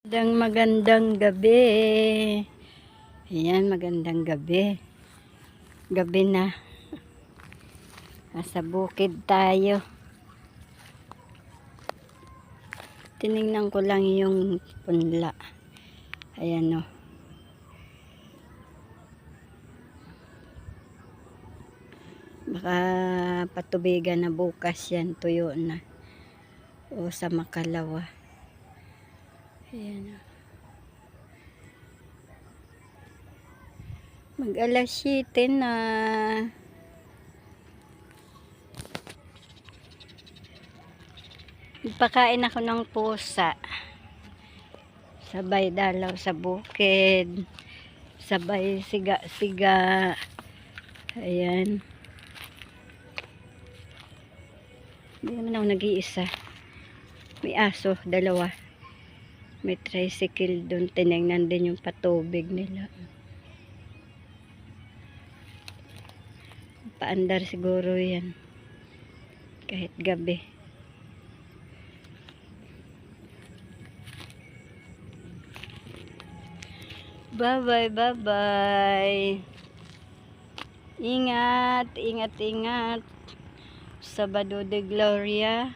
Magandang gabi. Ayan, magandang gabi. Gabi na. Nasa bukid tayo. Tinignan ko lang yung punla. Ayan o. Baka patubigan na bukas yan. Tuyo na. O sa Makalawa. Ayan o. Mag-alas 7 na. Nagpakain ako ng pusa. Sabay dalaw sa bukid. Sabay siga-siga. Ayan. Hindi naman ako nag-iisa. May aso, dalawa. May tricycle doon. Tinignan din yung patubig nila. Paandar siguro yan. Kahit gabi. Bye-bye, bye-bye. Ingat, ingat, ingat. Sabado de Gloria.